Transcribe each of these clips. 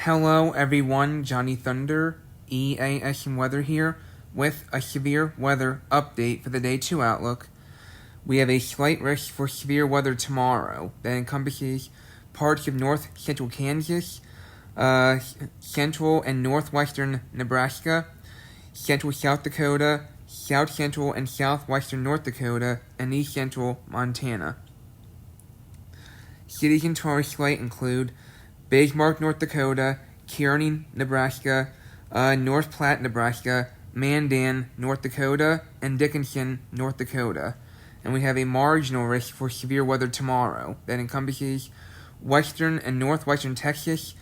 Hello everyone, Johnny Thunder, EAS&Weather here with a severe weather update for the Day 2 outlook. We have a slight risk for severe weather tomorrow that encompasses parts of north central Kansas, central and northwestern Nebraska, central South Dakota, south central and southwestern North Dakota, and east central Montana. Cities in tomorrow's slate include Bismarck, North Dakota, Kearney, Nebraska, North Platte, Nebraska, Mandan, North Dakota, and Dickinson, North Dakota. And we have a marginal risk for severe weather tomorrow that encompasses western and northwestern Texas,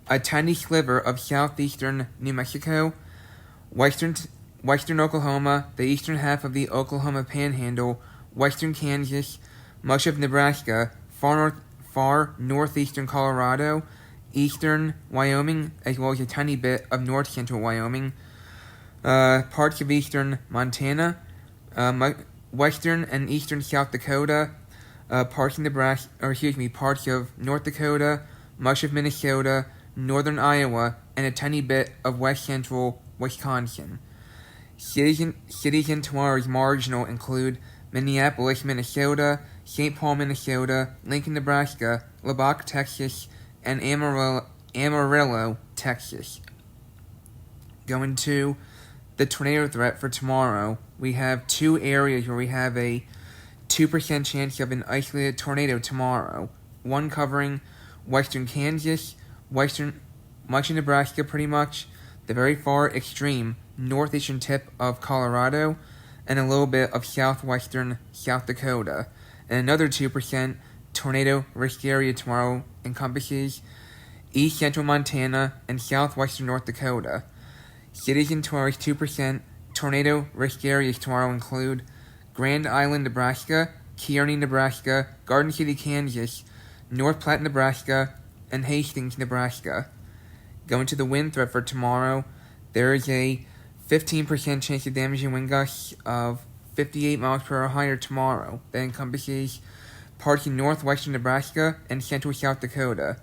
a tiny sliver of southeastern New Mexico, western Oklahoma, the eastern half of the Oklahoma Panhandle, western Kansas, much of Nebraska, far northeastern Colorado, eastern Wyoming, as well as a tiny bit of north central Wyoming, parts of eastern Montana, western and eastern South Dakota, parts of North Dakota, much of Minnesota, northern Iowa, and a tiny bit of west central Wisconsin. Cities in tomorrow's marginal include Minneapolis, Minnesota, St. Paul, Minnesota, Lincoln, Nebraska, Lubbock, Texas, and Amarillo, Texas. Going to the tornado threat for tomorrow, we have two areas where we have a 2% chance of an isolated tornado tomorrow. One covering western Kansas, much of Nebraska pretty much, the very far extreme northeastern tip of Colorado, and a little bit of southwestern South Dakota. And another 2% tornado risk area tomorrow encompasses east central Montana and southwestern North Dakota. Cities in tomorrow's 2% tornado risk areas tomorrow include Grand Island, Nebraska, Kearney, Nebraska, Garden City, Kansas, North Platte, Nebraska, and Hastings, Nebraska. Going to the wind threat for tomorrow, there is a 15% chance of damaging wind gusts of 58 miles per hour higher tomorrow. That encompasses parts of northwestern Nebraska and central South Dakota.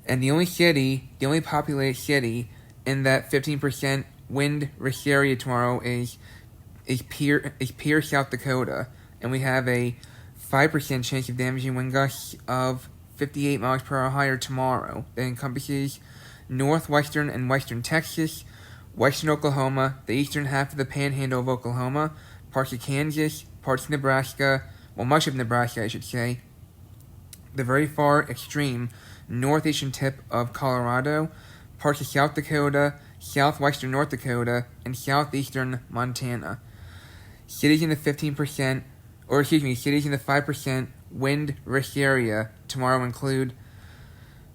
And the only populated city in that 15% wind risk area tomorrow is Pierce, South Dakota. And we have a 5% chance of damaging wind gusts of 58 miles per hour higher tomorrow. That encompasses northwestern and western Texas, western Oklahoma, the eastern half of the Panhandle of Oklahoma, parts of Kansas, parts of Nebraska, much of Nebraska, I should say, the very far extreme northeastern tip of Colorado, parts of South Dakota, southwestern North Dakota, and southeastern Montana. Cities in the 5% wind risk area tomorrow include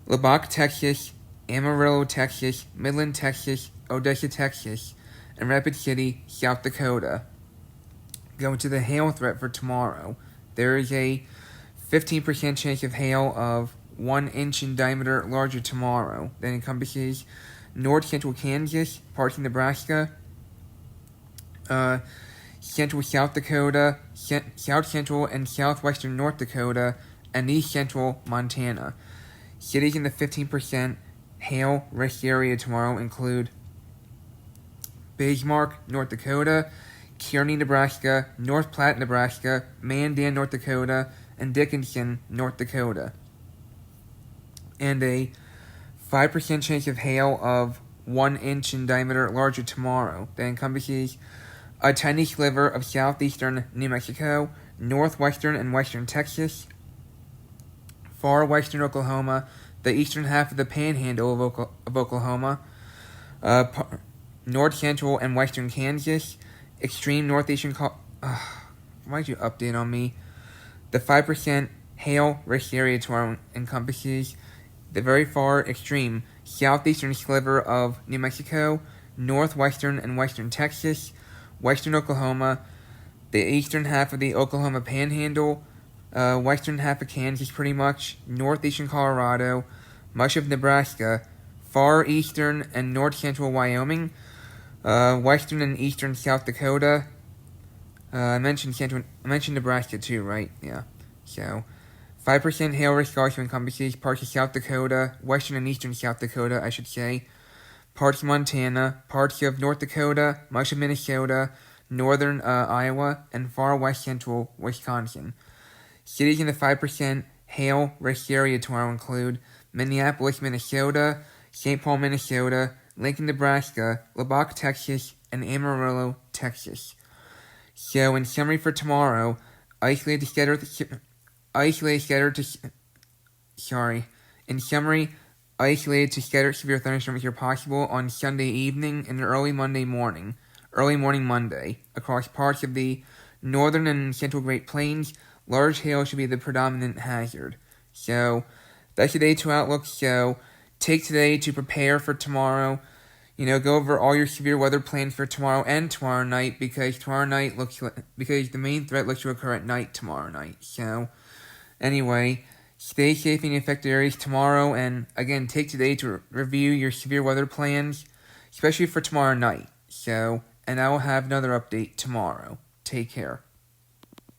Lubbock, Texas, Amarillo, Texas, Midland, Texas, Odessa, Texas, and Rapid City, South Dakota. Going to the hail threat for tomorrow, there is a 15% chance of hail of 1 inch in diameter larger tomorrow. That encompasses north central Kansas, parts of Nebraska, central South Dakota, south central and southwestern North Dakota, and east central Montana. Cities in the 15% hail risk area tomorrow include Bismarck, North Dakota, Kearney, Nebraska, North Platte, Nebraska, Mandan, North Dakota, and Dickinson, North Dakota. And a 5% chance of hail of 1 inch in diameter larger tomorrow. That encompasses a tiny sliver of southeastern New Mexico, northwestern and western Texas, far western Oklahoma, the eastern half of the Panhandle of Oklahoma, north central and western Kansas, extreme northeastern why'd you update on me? The 5% hail risk area tomorrow encompasses the very far extreme southeastern sliver of New Mexico, northwestern and western Texas, western Oklahoma, the eastern half of the Oklahoma Panhandle, western half of Kansas pretty much, northeastern Colorado, much of Nebraska, far eastern and north central Wyoming, western and eastern South Dakota. I mentioned Nebraska too, right? Yeah. So 5% hail risk also encompasses parts of South Dakota, western and eastern South Dakota, I should say, parts of Montana, parts of North Dakota, much of Minnesota, northern Iowa, and far west central Wisconsin. Cities in the 5% hail risk area tomorrow include Minneapolis, Minnesota, St. Paul, Minnesota, Lincoln, Nebraska, Lubbock, Texas, and Amarillo, Texas. So, in summary for tomorrow, isolated scattered to scattered severe thunderstorms are possible on Sunday evening and early morning Monday. Across parts of the northern and central Great Plains, large hail should be the predominant hazard. So, that's today's 2 outlook. So, take today to prepare for tomorrow. Go over all your severe weather plans for tomorrow and tomorrow night because the main threat looks to occur at night tomorrow night. So, anyway, stay safe in the affected areas tomorrow, and again, take today to review your severe weather plans, especially for tomorrow night. So, and I will have another update tomorrow. Take care.